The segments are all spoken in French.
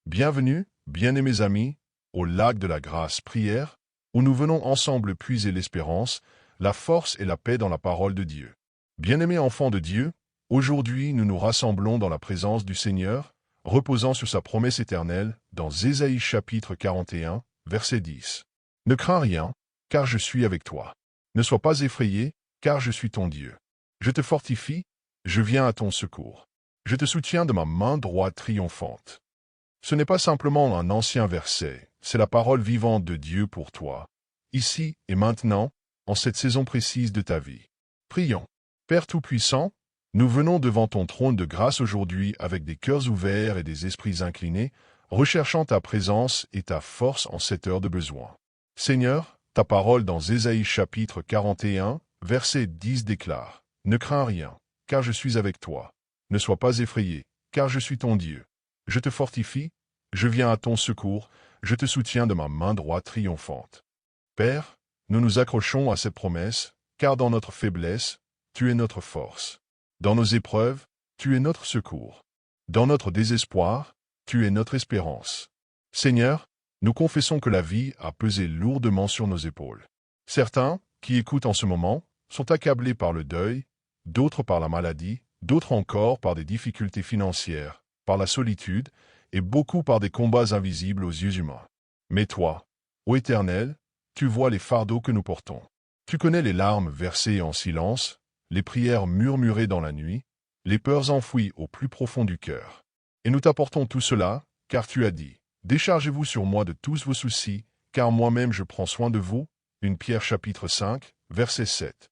Bienvenue, bien-aimés amis, au lac de la grâce prière, où nous venons ensemble puiser l'espérance, la force et la paix dans la parole de Dieu. Bien-aimés enfants de Dieu, aujourd'hui nous nous rassemblons dans la présence du Seigneur, reposant sur sa promesse éternelle, dans Ésaïe chapitre 41, verset 10. Ne crains rien, car je suis avec toi. Ne sois pas effrayé, car je suis ton Dieu. Je te fortifie, je viens à ton secours. Je te soutiens de ma main droite triomphante. Ce n'est pas simplement un ancien verset, c'est la parole vivante de Dieu pour toi, ici et maintenant, en cette saison précise de ta vie. Prions. Père Tout-Puissant, nous venons devant ton trône de grâce aujourd'hui avec des cœurs ouverts et des esprits inclinés, recherchant ta présence et ta force en cette heure de besoin. Seigneur, ta parole dans Ésaïe chapitre 41, verset 10 déclare « Ne crains rien, car je suis avec toi. Ne sois pas effrayé, car je suis ton Dieu. Je te fortifie, je viens à ton secours, je te soutiens de ma main droite triomphante. » Père, nous nous accrochons à cette promesse, car dans notre faiblesse, tu es notre force. Dans nos épreuves, tu es notre secours. Dans notre désespoir, tu es notre espérance. Seigneur, nous confessons que la vie a pesé lourdement sur nos épaules. Certains, qui écoutent en ce moment, sont accablés par le deuil, d'autres par la maladie, d'autres encore par des difficultés financières, par la solitude, et beaucoup par des combats invisibles aux yeux humains. Mais toi, ô Éternel, tu vois les fardeaux que nous portons. Tu connais les larmes versées en silence, les prières murmurées dans la nuit, les peurs enfouies au plus profond du cœur. Et nous t'apportons tout cela, car tu as dit, « Déchargez-vous sur moi de tous vos soucis, car moi-même je prends soin de vous. » 1 Pierre chapitre 5, verset 7.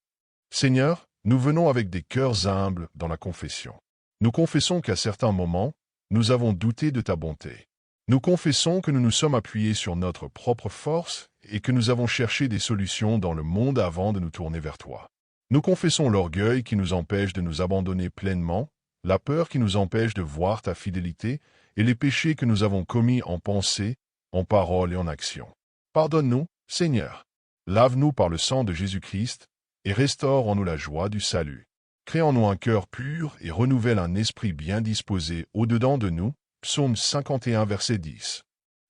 Seigneur, nous venons avec des cœurs humbles dans la confession. Nous confessons qu'à certains moments, nous avons douté de ta bonté. Nous confessons que nous nous sommes appuyés sur notre propre force et que nous avons cherché des solutions dans le monde avant de nous tourner vers toi. Nous confessons l'orgueil qui nous empêche de nous abandonner pleinement, la peur qui nous empêche de voir ta fidélité et les péchés que nous avons commis en pensée, en parole et en action. Pardonne-nous, Seigneur. Lave-nous par le sang de Jésus-Christ et restaure en nous la joie du salut. Crée en nous un cœur pur et renouvelle un esprit bien disposé au-dedans de nous. Psaume 51, verset 10.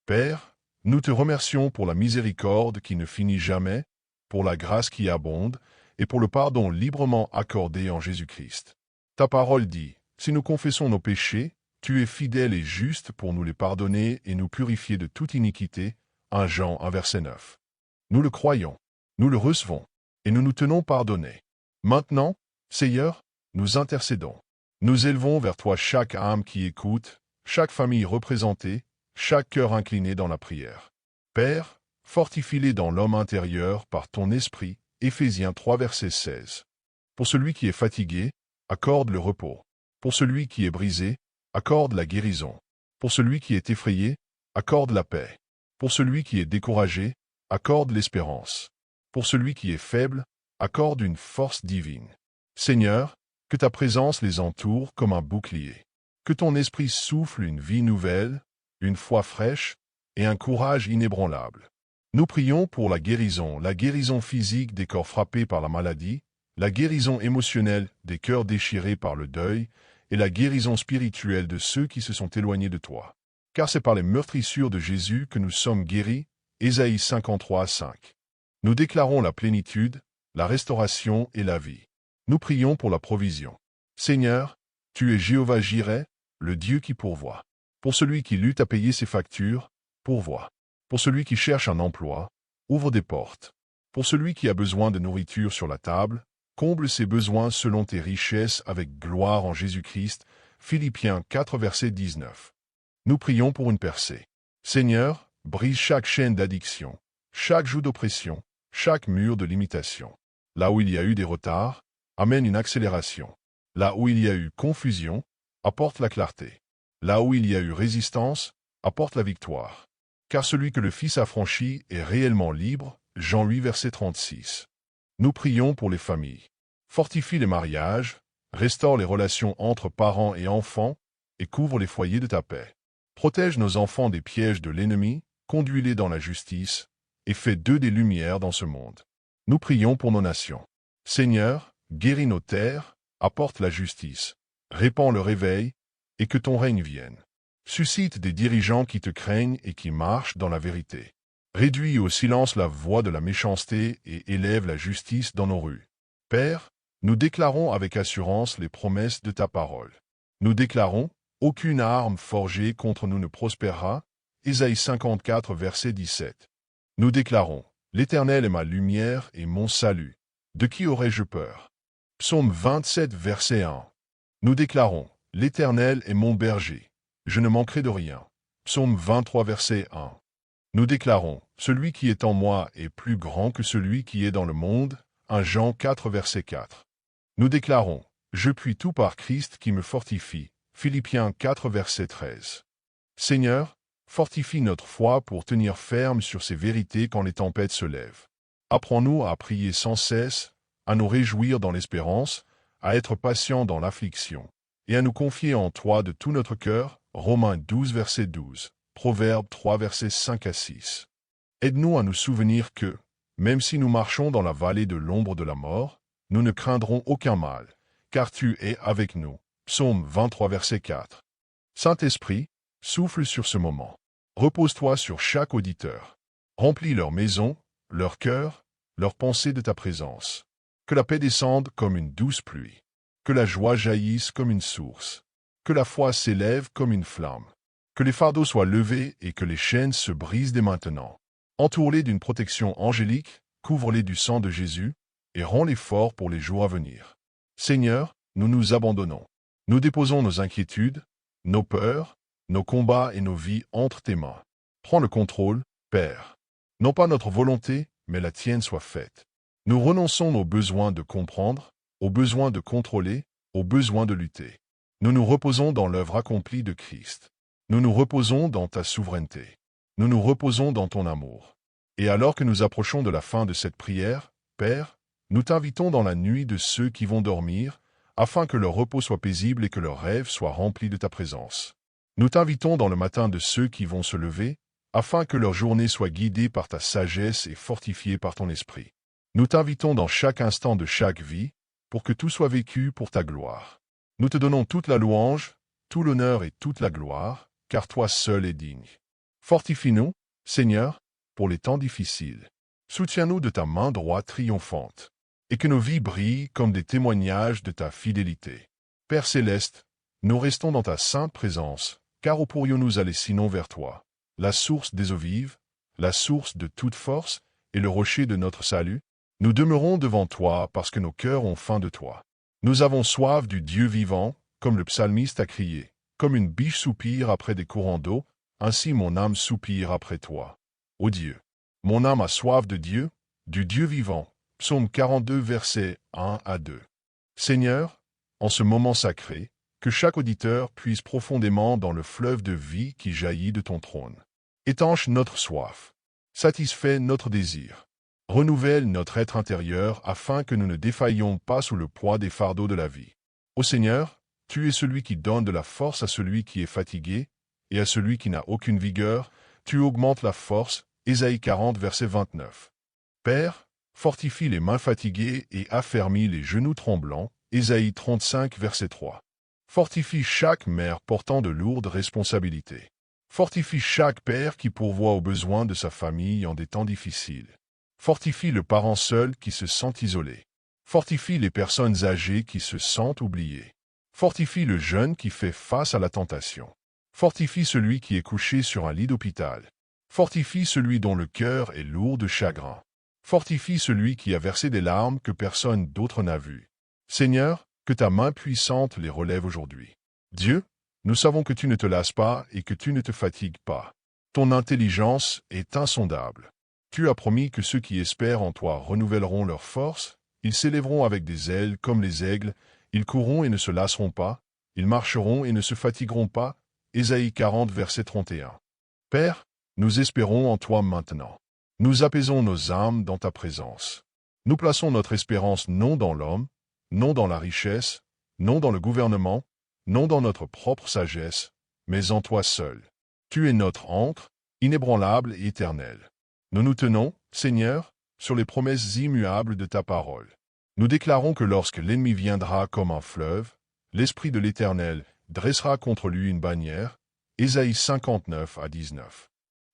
Père, nous te remercions pour la miséricorde qui ne finit jamais, pour la grâce qui abonde, et pour le pardon librement accordé en Jésus-Christ. Ta parole dit, si nous confessons nos péchés, tu es fidèle et juste pour nous les pardonner et nous purifier de toute iniquité. 1 Jean 1, verset 9. Nous le croyons, nous le recevons, et nous nous tenons pardonnés. Maintenant, Seigneur, nous intercédons. Nous élevons vers toi chaque âme qui écoute, chaque famille représentée, chaque cœur incliné dans la prière. Père, fortifie-les dans l'homme intérieur par ton esprit. Éphésiens 3, verset 16. Pour celui qui est fatigué, accorde le repos. Pour celui qui est brisé, accorde la guérison. Pour celui qui est effrayé, accorde la paix. Pour celui qui est découragé, accorde l'espérance. Pour celui qui est faible, accorde une force divine. Seigneur, que ta présence les entoure comme un bouclier. Que ton esprit souffle une vie nouvelle, une foi fraîche et un courage inébranlable. Nous prions pour la guérison physique des corps frappés par la maladie, la guérison émotionnelle des cœurs déchirés par le deuil et la guérison spirituelle de ceux qui se sont éloignés de toi. Car c'est par les meurtrissures de Jésus que nous sommes guéris. Ésaïe 53, 5. Nous déclarons la plénitude, la restauration et la vie. Nous prions pour la provision. Seigneur, tu es Jéhovah Jireh, le Dieu qui pourvoit. Pour celui qui lutte à payer ses factures, pourvois. Pour celui qui cherche un emploi, ouvre des portes. Pour celui qui a besoin de nourriture sur la table, comble ses besoins selon tes richesses avec gloire en Jésus-Christ. Philippiens 4, verset 19. Nous prions pour une percée. Seigneur, brise chaque chaîne d'addiction, chaque joug d'oppression, chaque mur de limitation. Là où il y a eu des retards, amène une accélération. Là où il y a eu confusion, apporte la clarté. Là où il y a eu résistance, apporte la victoire. Car celui que le Fils a franchi est réellement libre. Jean 8, verset 36. Nous prions pour les familles. Fortifie les mariages, restaure les relations entre parents et enfants, et couvre les foyers de ta paix. Protège nos enfants des pièges de l'ennemi, conduis-les dans la justice, et fais d'eux des lumières dans ce monde. Nous prions pour nos nations. Seigneur, guéris nos terres, apporte la justice, répands le réveil, et que ton règne vienne. Suscite des dirigeants qui te craignent et qui marchent dans la vérité. Réduis au silence la voix de la méchanceté et élève la justice dans nos rues. Père, nous déclarons avec assurance les promesses de ta parole. Nous déclarons, aucune arme forgée contre nous ne prospérera. Ésaïe 54, verset 17. Nous déclarons, l'Éternel est ma lumière et mon salut. De qui aurais-je peur? Psaume 27, verset 1. Nous déclarons, l'Éternel est mon berger. Je ne manquerai de rien. Psaume 23, verset 1. Nous déclarons, celui qui est en moi est plus grand que celui qui est dans le monde. 1 Jean 4, verset 4. Nous déclarons, je puis tout par Christ qui me fortifie. Philippiens 4, verset 13. Seigneur, fortifie notre foi pour tenir ferme sur ces vérités quand les tempêtes se lèvent. Apprends-nous à prier sans cesse, à nous réjouir dans l'espérance, à être patients dans l'affliction, et à nous confier en toi de tout notre cœur. Romains 12, verset 12. Proverbes 3, versets 5 à 6. Aide-nous à nous souvenir que, même si nous marchons dans la vallée de l'ombre de la mort, nous ne craindrons aucun mal, car tu es avec nous. Psaume 23, verset 4. Saint-Esprit, souffle sur ce moment. Repose-toi sur chaque auditeur. Remplis leur maison, leur cœur, leurs pensées de ta présence. Que la paix descende comme une douce pluie. Que la joie jaillisse comme une source. Que la foi s'élève comme une flamme. Que les fardeaux soient levés et que les chaînes se brisent dès maintenant. Entoure-les d'une protection angélique, couvre-les du sang de Jésus, et rends-les forts pour les jours à venir. Seigneur, nous nous abandonnons. Nous déposons nos inquiétudes, nos peurs, nos combats et nos vies entre tes mains. Prends le contrôle, Père. Non pas notre volonté, mais la tienne soit faite. Nous renonçons nos besoins de comprendre, aux besoins de contrôler, aux besoins de lutter. Nous nous reposons dans l'œuvre accomplie de Christ. Nous nous reposons dans ta souveraineté. Nous nous reposons dans ton amour. Et alors que nous approchons de la fin de cette prière, Père, nous t'invitons dans la nuit de ceux qui vont dormir, afin que leur repos soit paisible et que leurs rêves soient remplis de ta présence. Nous t'invitons dans le matin de ceux qui vont se lever, afin que leur journée soit guidée par ta sagesse et fortifiée par ton esprit. Nous t'invitons dans chaque instant de chaque vie, pour que tout soit vécu pour ta gloire. Nous te donnons toute la louange, tout l'honneur et toute la gloire, car toi seul es digne. Fortifie-nous, Seigneur, pour les temps difficiles. Soutiens-nous de ta main droite triomphante, et que nos vies brillent comme des témoignages de ta fidélité. Père céleste, nous restons dans ta sainte présence, car où pourrions-nous aller sinon vers toi, la source des eaux vives, la source de toute force et le rocher de notre salut? Nous demeurons devant toi parce que nos cœurs ont faim de toi. Nous avons soif du Dieu vivant, comme le psalmiste a crié. Comme une biche soupire après des courants d'eau, ainsi mon âme soupire après toi. Ô Dieu, mon âme a soif de Dieu, du Dieu vivant. Psaume 42, versets 1 à 2. Seigneur, en ce moment sacré, que chaque auditeur puise profondément dans le fleuve de vie qui jaillit de ton trône. Étanche notre soif. Satisfais notre désir. Renouvelle notre être intérieur afin que nous ne défaillions pas sous le poids des fardeaux de la vie. Ô Seigneur, tu es celui qui donne de la force à celui qui est fatigué, et à celui qui n'a aucune vigueur, tu augmentes la force. Ésaïe 40, verset 29. Père, fortifie les mains fatiguées et affermis les genoux tremblants. Ésaïe 35, verset 3. Fortifie chaque mère portant de lourdes responsabilités. Fortifie chaque père qui pourvoit aux besoins de sa famille en des temps difficiles. Fortifie le parent seul qui se sent isolé. Fortifie les personnes âgées qui se sentent oubliées. Fortifie le jeune qui fait face à la tentation. Fortifie celui qui est couché sur un lit d'hôpital. Fortifie celui dont le cœur est lourd de chagrin. Fortifie celui qui a versé des larmes que personne d'autre n'a vues. Seigneur, que ta main puissante les relève aujourd'hui. Dieu, nous savons que tu ne te lasses pas et que tu ne te fatigues pas. Ton intelligence est insondable. Tu as promis que ceux qui espèrent en toi renouvelleront leur force, ils s'élèveront avec des ailes comme les aigles, ils courront et ne se lasseront pas, ils marcheront et ne se fatigueront pas. Ésaïe 40, verset 31. Père, nous espérons en toi maintenant. Nous apaisons nos âmes dans ta présence. Nous plaçons notre espérance non dans l'homme, non dans la richesse, non dans le gouvernement, non dans notre propre sagesse, mais en toi seul. Tu es notre ancre, inébranlable et éternelle. Nous nous tenons, Seigneur, sur les promesses immuables de ta parole. Nous déclarons que lorsque l'ennemi viendra comme un fleuve, l'Esprit de l'Éternel dressera contre lui une bannière. Ésaïe 59 à 19.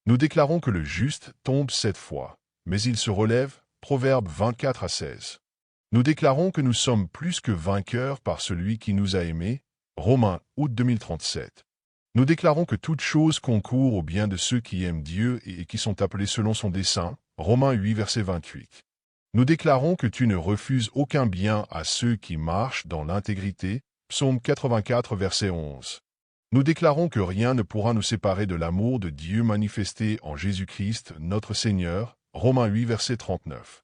Nous déclarons que le juste tombe 7 fois, mais il se relève, Proverbe 24 à 16. Nous déclarons que nous sommes plus que vainqueurs par celui qui nous a aimés, Romains, août 2037. Nous déclarons que toute chose concourt au bien de ceux qui aiment Dieu et qui sont appelés selon son dessein, Romains 8 verset 28. Nous déclarons que tu ne refuses aucun bien à ceux qui marchent dans l'intégrité, Psaume 84 verset 11. Nous déclarons que rien ne pourra nous séparer de l'amour de Dieu manifesté en Jésus-Christ, notre Seigneur, Romains 8 verset 39.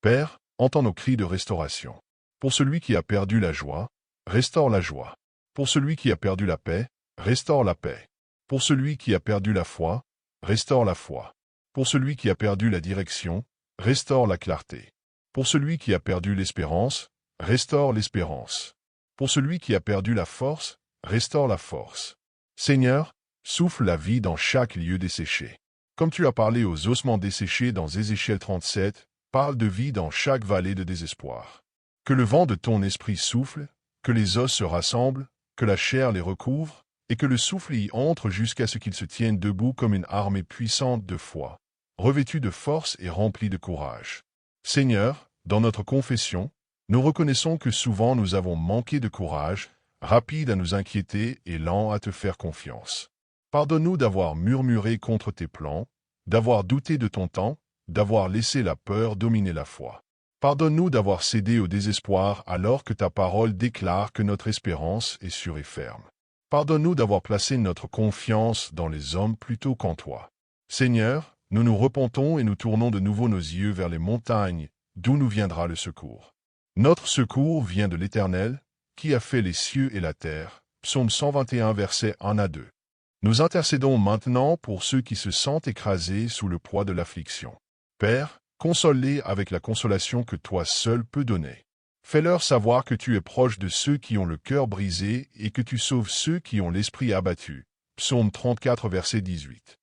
Père, entends nos cris de restauration. Pour celui qui a perdu la joie, restaure la joie. Pour celui qui a perdu la paix, restaure la paix. Pour celui qui a perdu la foi, restaure la foi. Pour celui qui a perdu la direction, restaure la clarté. Pour celui qui a perdu l'espérance, restaure l'espérance. Pour celui qui a perdu la force, restaure la force. Seigneur, souffle la vie dans chaque lieu desséché. Comme tu as parlé aux ossements desséchés dans Ézéchiel 37, parle de vie dans chaque vallée de désespoir. Que le vent de ton esprit souffle, que les os se rassemblent, que la chair les recouvre, et que le souffle y entre jusqu'à ce qu'ils se tiennent debout comme une armée puissante de foi, revêtue de force et remplie de courage. Seigneur, dans notre confession, nous reconnaissons que souvent nous avons manqué de courage, rapides à nous inquiéter et lents à te faire confiance. Pardonne-nous d'avoir murmuré contre tes plans, d'avoir douté de ton temps, d'avoir laissé la peur dominer la foi. Pardonne-nous d'avoir cédé au désespoir alors que ta parole déclare que notre espérance est sûre et ferme. Pardonne-nous d'avoir placé notre confiance dans les hommes plutôt qu'en toi. Seigneur, nous nous repentons et nous tournons de nouveau nos yeux vers les montagnes, d'où nous viendra le secours. Notre secours vient de l'Éternel, qui a fait les cieux et la terre. Psaume 121 versets 1 à 2. Nous intercédons maintenant pour ceux qui se sentent écrasés sous le poids de l'affliction. Père, console-les avec la consolation que toi seul peux donner. Fais-leur savoir que tu es proche de ceux qui ont le cœur brisé et que tu sauves ceux qui ont l'esprit abattu. Psaume 34 verset 18.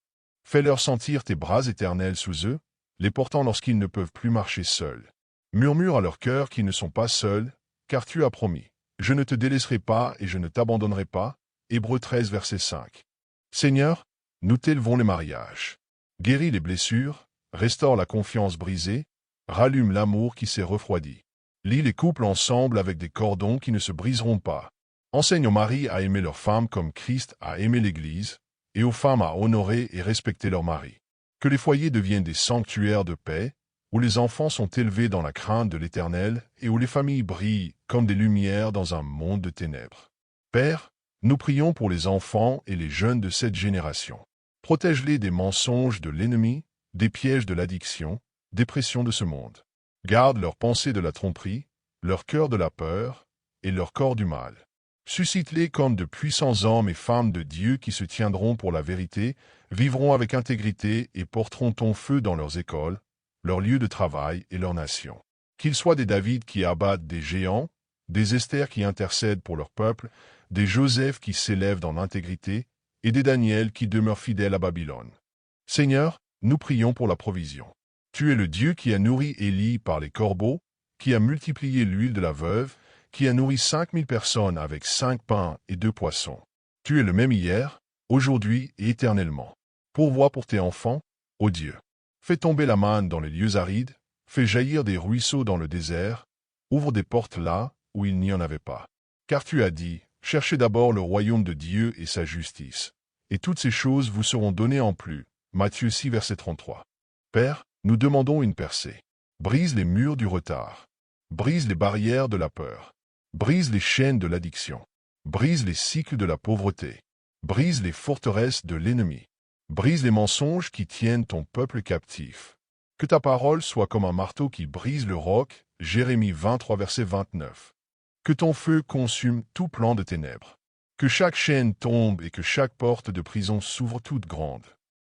Fais-leur sentir tes bras éternels sous eux, les portant lorsqu'ils ne peuvent plus marcher seuls. Murmure à leur cœur qu'ils ne sont pas seuls, car tu as promis. Je ne te délaisserai pas et je ne t'abandonnerai pas. Hébreux 13 verset 5. Seigneur, nous t'élevons les mariages. Guéris les blessures, restaure la confiance brisée, rallume l'amour qui s'est refroidi. Lie les couples ensemble avec des cordons qui ne se briseront pas. Enseigne aux maris à aimer leurs femmes comme Christ a aimé l'Église, et aux femmes à honorer et respecter leurs maris. Que les foyers deviennent des sanctuaires de paix, où les enfants sont élevés dans la crainte de l'Éternel et où les familles brillent comme des lumières dans un monde de ténèbres. Père, nous prions pour les enfants et les jeunes de cette génération. Protège-les des mensonges de l'ennemi, des pièges de l'addiction, des pressions de ce monde. Garde leurs pensées de la tromperie, leur cœur de la peur et leur corps du mal. Suscite-les comme de puissants hommes et femmes de Dieu qui se tiendront pour la vérité, vivront avec intégrité et porteront ton feu dans leurs écoles, leurs lieux de travail et leurs nations. Qu'ils soient des David qui abattent des géants, des Esther qui intercèdent pour leur peuple, des Joseph qui s'élèvent dans l'intégrité, et des Daniel qui demeurent fidèles à Babylone. Seigneur, nous prions pour la provision. Tu es le Dieu qui a nourri Élie par les corbeaux, qui a multiplié l'huile de la veuve, qui a nourri 5000 personnes avec 5 pains et 2 poissons. Tu es le même hier, aujourd'hui et éternellement. Pourvois pour tes enfants, ô Dieu. Fais tomber la manne dans les lieux arides, fais jaillir des ruisseaux dans le désert, ouvre des portes là où il n'y en avait pas. Car tu as dit, cherchez d'abord le royaume de Dieu et sa justice, et toutes ces choses vous seront données en plus. Matthieu 6 verset 33. Père, nous demandons une percée. Brise les murs du retard. Brise les barrières de la peur. Brise les chaînes de l'addiction. Brise les cycles de la pauvreté. Brise les forteresses de l'ennemi. Brise les mensonges qui tiennent ton peuple captif. Que ta parole soit comme un marteau qui brise le roc. Jérémie 23 verset 29. Que ton feu consume tout plan de ténèbres. Que chaque chaîne tombe et que chaque porte de prison s'ouvre toute grande.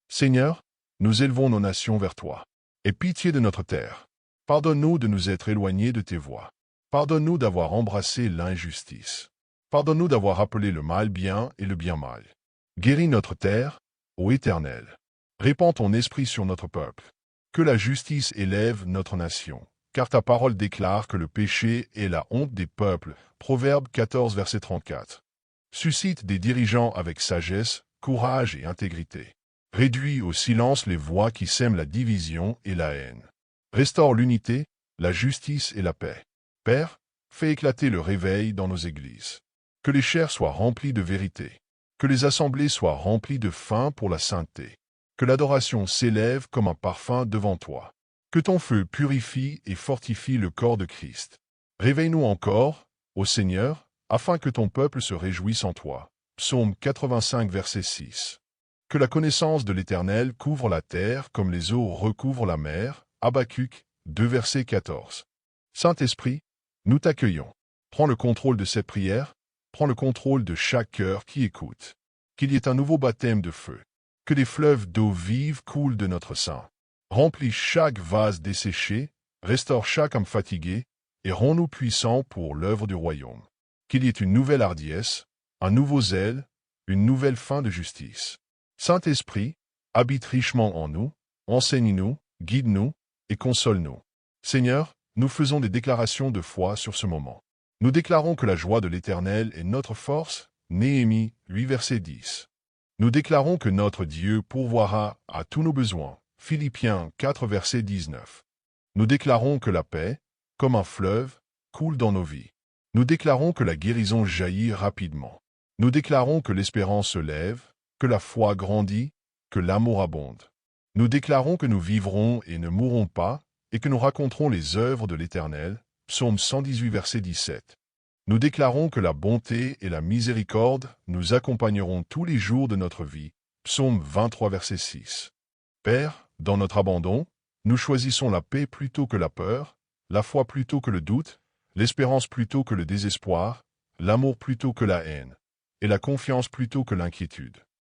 Seigneur, nous élevons nos nations vers toi. Aie pitié de notre terre. Pardonne-nous de nous être éloignés de tes voies. Pardonne-nous d'avoir embrassé l'injustice. Pardonne-nous d'avoir appelé le mal bien et le bien mal. Guéris notre terre, ô Éternel. Répands ton esprit sur notre peuple. Que la justice élève notre nation. Car ta parole déclare que le péché est la honte des peuples. Proverbe 14 verset 34. Suscite des dirigeants avec sagesse, courage et intégrité. Réduis au silence les voix qui sèment la division et la haine. Restaure l'unité, la justice et la paix. Père, fais éclater le réveil dans nos églises. Que les chairs soient remplies de vérité. Que les assemblées soient remplies de faim pour la sainteté. Que l'adoration s'élève comme un parfum devant toi. Que ton feu purifie et fortifie le corps de Christ. Réveille-nous encore, ô Seigneur, afin que ton peuple se réjouisse en toi. Psaume 85, verset 6. Que la connaissance de l'Éternel couvre la terre comme les eaux recouvrent la mer. Habacuc 2, verset 14. Saint-Esprit, nous t'accueillons. Prends le contrôle de cette prière, prends le contrôle de chaque cœur qui écoute. Qu'il y ait un nouveau baptême de feu. Que des fleuves d'eau vive coulent de notre sein. Remplis chaque vase desséché, restaure chaque âme fatiguée, et rends-nous puissants pour l'œuvre du royaume. Qu'il y ait une nouvelle hardiesse, un nouveau zèle, une nouvelle fin de justice. Saint-Esprit, habite richement en nous, enseigne-nous, guide-nous et console-nous. Seigneur, nous faisons des déclarations de foi sur ce moment. Nous déclarons que la joie de l'Éternel est notre force. Néhémie 8, verset 10. Nous déclarons que notre Dieu pourvoira à tous nos besoins. Philippiens 4, verset 19. Nous déclarons que la paix, comme un fleuve, coule dans nos vies. Nous déclarons que la guérison jaillit rapidement. Nous déclarons que l'espérance se lève, que la foi grandit, que l'amour abonde. Nous déclarons que nous vivrons et ne mourrons pas, et que nous raconterons les œuvres de l'Éternel. Psaume 118, verset 17. Nous déclarons que la bonté et la miséricorde nous accompagneront tous les jours de notre vie. Psaume 23, verset 6. Père, dans notre abandon, nous choisissons la paix plutôt que la peur, la foi plutôt que le doute, l'espérance plutôt que le désespoir, l'amour plutôt que la haine, et la confiance plutôt que l'inquiétude.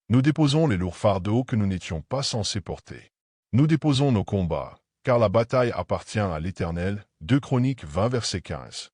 Nous déposons les lourds fardeaux que nous n'étions pas censés porter. Nous déposons nos combats, car la bataille appartient à l'Éternel. 2 Chroniques 20, verset 15.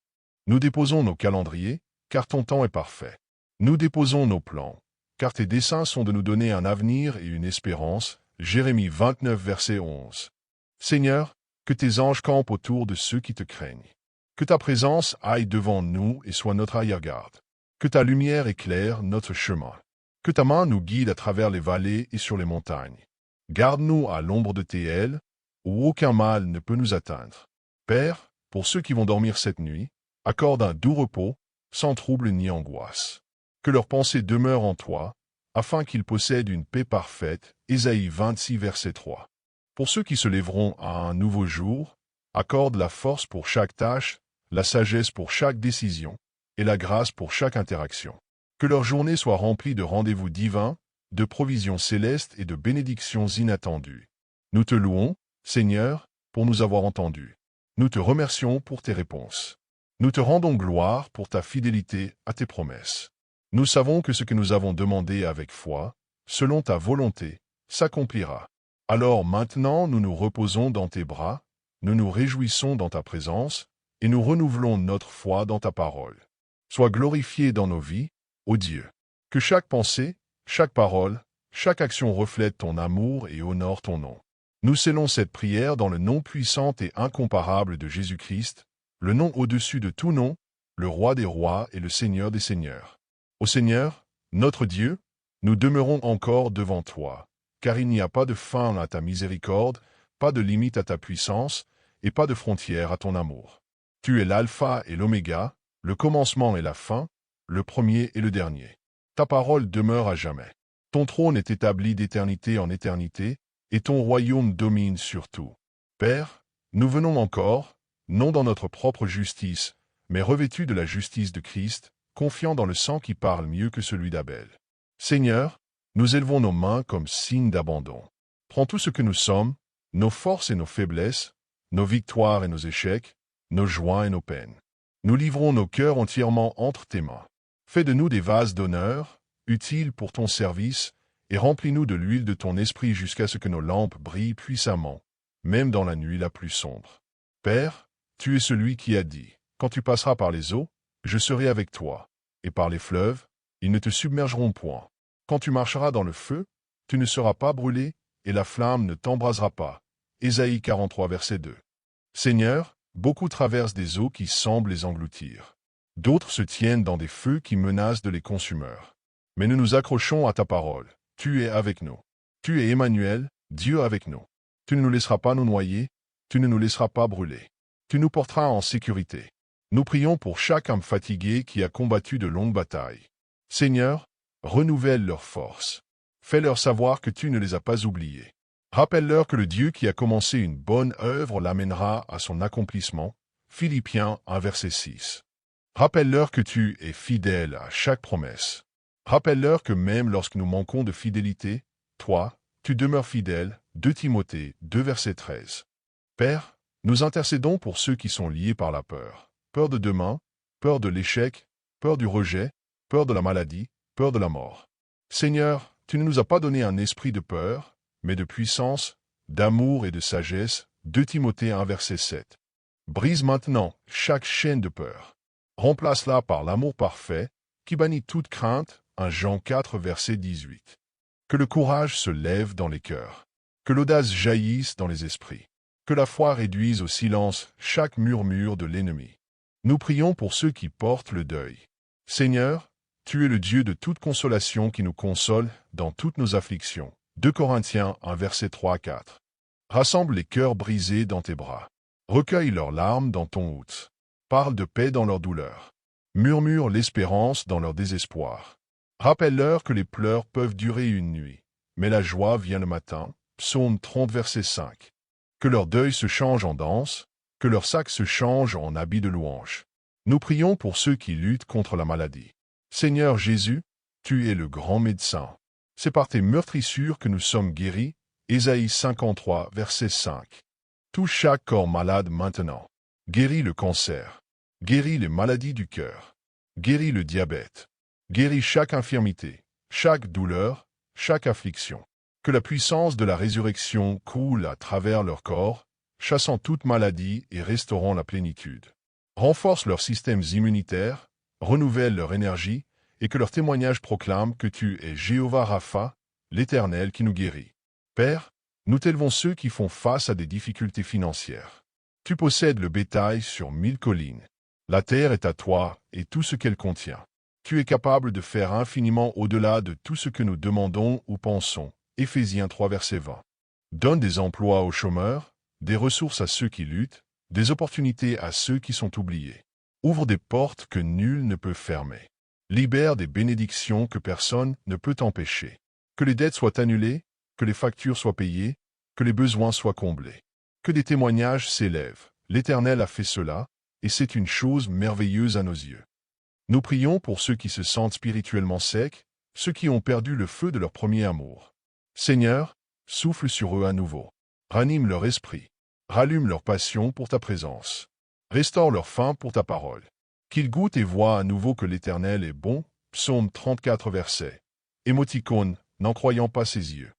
Nous déposons nos calendriers, car ton temps est parfait. Nous déposons nos plans, car tes desseins sont de nous donner un avenir et une espérance. Jérémie 29, verset 11. Seigneur, que tes anges campent autour de ceux qui te craignent. Que ta présence aille devant nous et soit notre arrière-garde. Que ta lumière éclaire notre chemin. Que ta main nous guide à travers les vallées et sur les montagnes. Garde-nous à l'ombre de tes ailes, où aucun mal ne peut nous atteindre. Père, pour ceux qui vont dormir cette nuit, accorde un doux repos, sans trouble ni angoisse. Que leurs pensées demeurent en toi, afin qu'ils possèdent une paix parfaite. Ésaïe 26, verset 3. Pour ceux qui se lèveront à un nouveau jour, accorde la force pour chaque tâche, la sagesse pour chaque décision, et la grâce pour chaque interaction. Que leur journée soit remplie de rendez-vous divins, de provisions célestes et de bénédictions inattendues. Nous te louons, Seigneur, pour nous avoir entendus. Nous te remercions pour tes réponses. Nous te rendons gloire pour ta fidélité à tes promesses. Nous savons que ce que nous avons demandé avec foi, selon ta volonté, s'accomplira. Alors maintenant nous nous reposons dans tes bras, nous nous réjouissons dans ta présence, et nous renouvelons notre foi dans ta parole. Sois glorifié dans nos vies, ô Dieu. Que chaque pensée, chaque parole, chaque action reflète ton amour et honore ton nom. Nous scellons cette prière dans le nom puissant et incomparable de Jésus-Christ, le nom au-dessus de tout nom, le Roi des rois et le Seigneur des seigneurs. Ô Seigneur, notre Dieu, nous demeurons encore devant toi, car il n'y a pas de fin à ta miséricorde, pas de limite à ta puissance, et pas de frontière à ton amour. Tu es l'alpha et l'oméga, le commencement et la fin, le premier et le dernier. Ta parole demeure à jamais. Ton trône est établi d'éternité en éternité, et ton royaume domine sur tout. Père, nous venons encore, non dans notre propre justice, mais revêtus de la justice de Christ, confiants dans le sang qui parle mieux que celui d'Abel. Seigneur, nous élevons nos mains comme signe d'abandon. Prends tout ce que nous sommes, nos forces et nos faiblesses, nos victoires et nos échecs, nos joies et nos peines. Nous livrons nos cœurs entièrement entre tes mains. Fais de nous des vases d'honneur, utiles pour ton service, et remplis-nous de l'huile de ton esprit jusqu'à ce que nos lampes brillent puissamment, même dans la nuit la plus sombre. Père, tu es celui qui a dit, quand tu passeras par les eaux, je serai avec toi, et par les fleuves, ils ne te submergeront point. Quand tu marcheras dans le feu, tu ne seras pas brûlé, et la flamme ne t'embrasera pas. Ésaïe 43, verset 2. Seigneur, beaucoup traversent des eaux qui semblent les engloutir. D'autres se tiennent dans des feux qui menacent de les consumer. Mais nous nous accrochons à ta parole. tu es avec nous. Tu es Emmanuel, Dieu avec nous. Tu ne nous laisseras pas nous noyer, tu ne nous laisseras pas brûler. Tu nous porteras en sécurité. Nous prions pour chaque âme fatiguée qui a combattu de longues batailles. Seigneur, renouvelle leurs forces. Fais-leur savoir que tu ne les as pas oubliés. Rappelle-leur que le Dieu qui a commencé une bonne œuvre l'amènera à son accomplissement. Philippiens 1 verset 6. Rappelle-leur que tu es fidèle à chaque promesse. Rappelle-leur que même lorsque nous manquons de fidélité, toi, tu demeures fidèle. 2 Timothée 2 verset 13. Père, nous intercédons pour ceux qui sont liés par la peur. Peur de demain, peur de l'échec, peur du rejet, peur de la maladie, peur de la mort. Seigneur, tu ne nous as pas donné un esprit de peur, mais de puissance, d'amour et de sagesse. 2 Timothée 1 verset 7. Brise maintenant chaque chaîne de peur. Remplace-la par l'amour parfait, qui bannit toute crainte. 1 Jean 4 verset 18. Que le courage se lève dans les cœurs. Que l'audace jaillisse dans les esprits. Que la foi réduise au silence chaque murmure de l'ennemi. Nous prions pour ceux qui portent le deuil. Seigneur, tu es le Dieu de toute consolation qui nous console dans toutes nos afflictions. 2 Corinthiens 1 verset 3-4. Rassemble les cœurs brisés dans tes bras. Recueille leurs larmes dans ton hôte. Parle de paix dans leur douleur. Murmure l'espérance dans leur désespoir. Rappelle-leur que les pleurs peuvent durer une nuit, mais la joie vient le matin. Psaume 30 verset 5. Que leur deuil se change en danse, que leur sac se change en habit de louange. Nous prions pour ceux qui luttent contre la maladie. Seigneur Jésus, tu es le grand médecin. C'est par tes meurtrissures que nous sommes guéris. Ésaïe 53 verset 5. Touche chaque corps malade maintenant. Guéris le cancer. Guéris les maladies du cœur. Guéris le diabète. Guéris chaque infirmité, chaque douleur, chaque affliction. Que la puissance de la résurrection coule à travers leur corps, chassant toute maladie et restaurant la plénitude. Renforce leurs systèmes immunitaires, renouvelle leur énergie, et que leur témoignage proclame que tu es Jéhovah Rapha, l'Éternel qui nous guérit. Père, nous t'élevons ceux qui font face à des difficultés financières. Tu possèdes le bétail sur 1000 collines. La terre est à toi et tout ce qu'elle contient. Tu es capable de faire infiniment au-delà de tout ce que nous demandons ou pensons. Éphésiens 3 verset 20. Donne des emplois aux chômeurs, des ressources à ceux qui luttent, des opportunités à ceux qui sont oubliés. Ouvre des portes que nul ne peut fermer. Libère des bénédictions que personne ne peut empêcher. Que les dettes soient annulées, que les factures soient payées, que les besoins soient comblés. Que des témoignages s'élèvent. L'Éternel a fait cela, et c'est une chose merveilleuse à nos yeux. Nous prions pour ceux qui se sentent spirituellement secs, ceux qui ont perdu le feu de leur premier amour. Seigneur, souffle sur eux à nouveau. Ranime leur esprit. Rallume leur passion pour ta présence. Restaure leur faim pour ta parole. Qu'ils goûtent et voient à nouveau que l'Éternel est bon. Psaume 34 verset. Émoticône, n'en croyant pas ses yeux.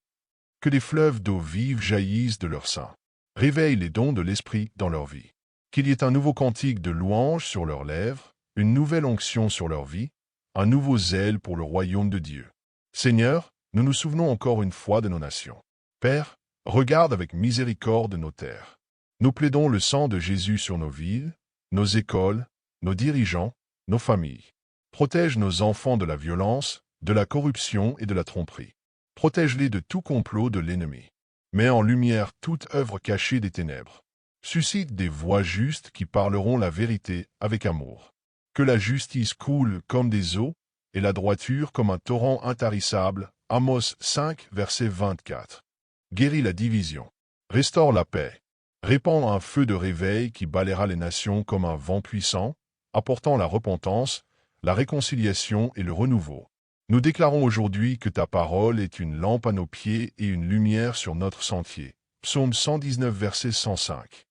Que des fleuves d'eau vive jaillissent de leur sein. Réveille les dons de l'Esprit dans leur vie. Qu'il y ait un nouveau cantique de louange sur leurs lèvres, une nouvelle onction sur leur vie, un nouveau zèle pour le royaume de Dieu. Seigneur, nous nous souvenons encore une fois de nos nations. Père, regarde avec miséricorde nos terres. Nous plaidons le sang de Jésus sur nos villes, nos écoles, nos dirigeants, nos familles. Protège nos enfants de la violence, de la corruption et de la tromperie. Protège-les de tout complot de l'ennemi. Mets en lumière toute œuvre cachée des ténèbres. Suscite des voix justes qui parleront la vérité avec amour. Que la justice coule comme des eaux, et la droiture comme un torrent intarissable. Amos 5, verset 24. Guéris la division. Restaure la paix. Répand un feu de réveil qui balayera les nations comme un vent puissant, apportant la repentance, la réconciliation et le renouveau. Nous déclarons aujourd'hui que ta parole est une lampe à nos pieds et une lumière sur notre sentier. Psaume 119, verset 105.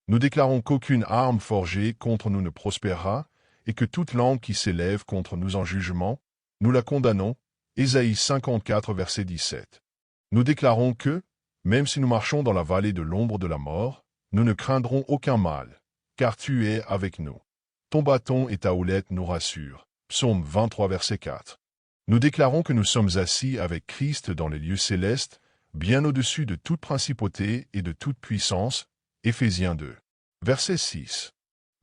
Nous déclarons qu'aucune arme forgée contre nous ne prospérera, et que toute langue qui s'élève contre nous en jugement, nous la condamnons. Ésaïe 54, verset 17. Nous déclarons que, même si nous marchons dans la vallée de l'ombre de la mort, nous ne craindrons aucun mal, car tu es avec nous. Ton bâton et ta houlette nous rassurent. Psaume 23, verset 4. Nous déclarons que nous sommes assis avec Christ dans les lieux célestes, bien au-dessus de toute principauté et de toute puissance. Éphésiens 2, verset 6.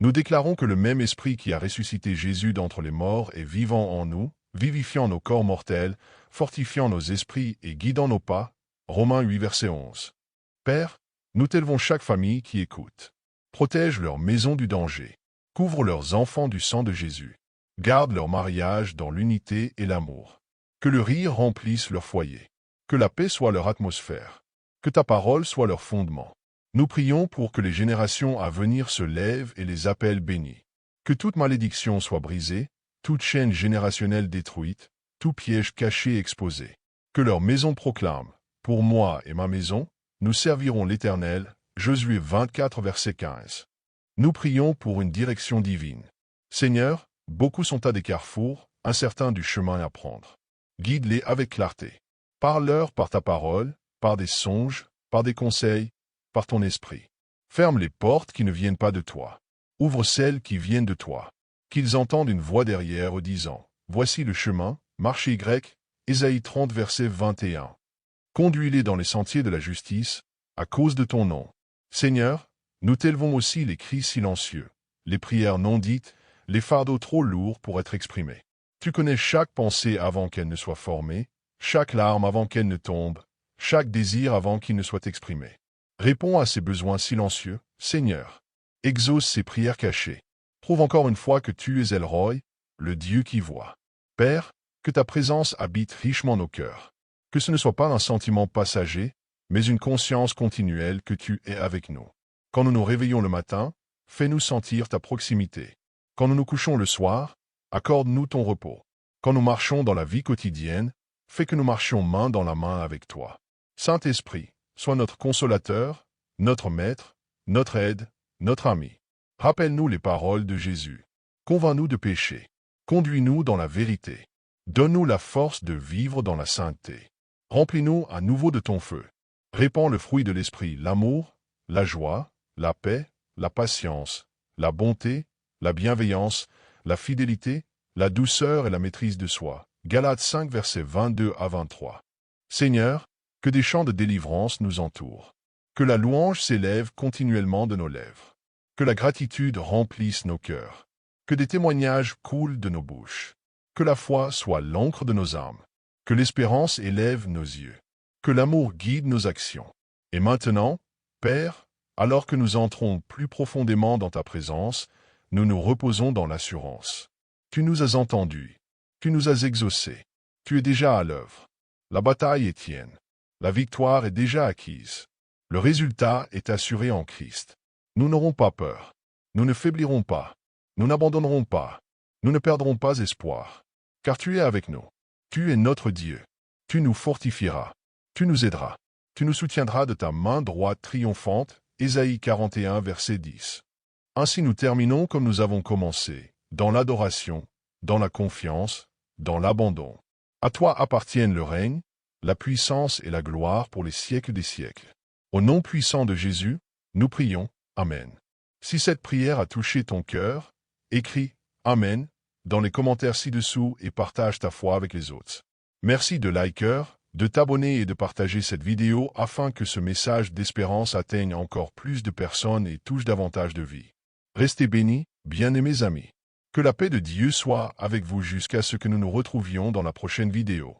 Nous déclarons que le même Esprit qui a ressuscité Jésus d'entre les morts est vivant en nous. vivifiant nos corps mortels, fortifiant nos esprits et guidant nos pas. Romains 8, verset 11. Père, nous t'élevons chaque famille qui écoute. Protège leur maison du danger. Couvre leurs enfants du sang de Jésus. Garde leur mariage dans l'unité et l'amour. Que le rire remplisse leur foyer. Que la paix soit leur atmosphère. Que ta parole soit leur fondement. Nous prions pour que les générations à venir se lèvent et les appellent bénis. Que toute malédiction soit brisée, toute chaîne générationnelle détruite, tout piège caché exposé. Que leur maison proclame, pour moi et ma maison, nous servirons l'Éternel. Josué 24, verset 15. Nous prions pour une direction divine. Seigneur, beaucoup sont à des carrefours, incertains du chemin à prendre. Guide-les avec clarté. Parle-leur par ta parole, par des songes, par des conseils, par ton esprit. Ferme les portes qui ne viennent pas de toi. Ouvre celles qui viennent de toi. Qu'ils entendent une voix derrière eux disant, « Voici le chemin, marchez Y. » Ésaïe 30, verset 21. Conduis-les dans les sentiers de la justice, à cause de ton nom. Seigneur, nous t'élevons aussi les cris silencieux, les prières non dites, les fardeaux trop lourds pour être exprimés. Tu connais chaque pensée avant qu'elle ne soit formée, chaque larme avant qu'elle ne tombe, chaque désir avant qu'il ne soit exprimé. Réponds à ces besoins silencieux, Seigneur. Exauce ces prières cachées. Prouve encore une fois que tu es El Roi, le Dieu qui voit. Père, que ta présence habite richement nos cœurs. Que ce ne soit pas un sentiment passager, mais une conscience continuelle que tu es avec nous. Quand nous nous réveillons le matin, fais-nous sentir ta proximité. Quand nous nous couchons le soir, accorde-nous ton repos. Quand nous marchons dans la vie quotidienne, fais que nous marchions main dans la main avec toi. Saint-Esprit, sois notre consolateur, notre maître, notre aide, notre ami. Rappelle-nous les paroles de Jésus. Convainc-nous de pécher. Conduis-nous dans la vérité. Donne-nous la force de vivre dans la sainteté. Remplis-nous à nouveau de ton feu. Répands le fruit de l'esprit, l'amour, la joie, la paix, la patience, la bonté, la bienveillance, la fidélité, la douceur et la maîtrise de soi. Galates 5, versets 22 à 23. Seigneur, que des chants de délivrance nous entourent. Que la louange s'élève continuellement de nos lèvres. Que la gratitude remplisse nos cœurs. Que des témoignages coulent de nos bouches. Que la foi soit l'encre de nos âmes. Que l'espérance élève nos yeux. Que l'amour guide nos actions. Et maintenant, Père, alors que nous entrons plus profondément dans ta présence, nous nous reposons dans l'assurance. Tu nous as entendus. Tu nous as exaucés. Tu es déjà à l'œuvre. La bataille est tienne. La victoire est déjà acquise. Le résultat est assuré en Christ. Nous n'aurons pas peur. Nous ne faiblirons pas. Nous n'abandonnerons pas. Nous ne perdrons pas espoir. Car tu es avec nous. Tu es notre Dieu. Tu nous fortifieras. Tu nous aideras. Tu nous soutiendras de ta main droite triomphante. Ésaïe 41, verset 10. Ainsi nous terminons comme nous avons commencé, dans l'adoration, dans la confiance, dans l'abandon. À toi appartiennent le règne, la puissance et la gloire pour les siècles des siècles. Au nom puissant de Jésus, nous prions. Amen. Si cette prière a touché ton cœur, écris « Amen » dans les commentaires ci-dessous et partage ta foi avec les autres. Merci de liker, de t'abonner et de partager cette vidéo afin que ce message d'espérance atteigne encore plus de personnes et touche davantage de vies. Restez bénis, bien-aimés amis. Que la paix de Dieu soit avec vous jusqu'à ce que nous nous retrouvions dans la prochaine vidéo.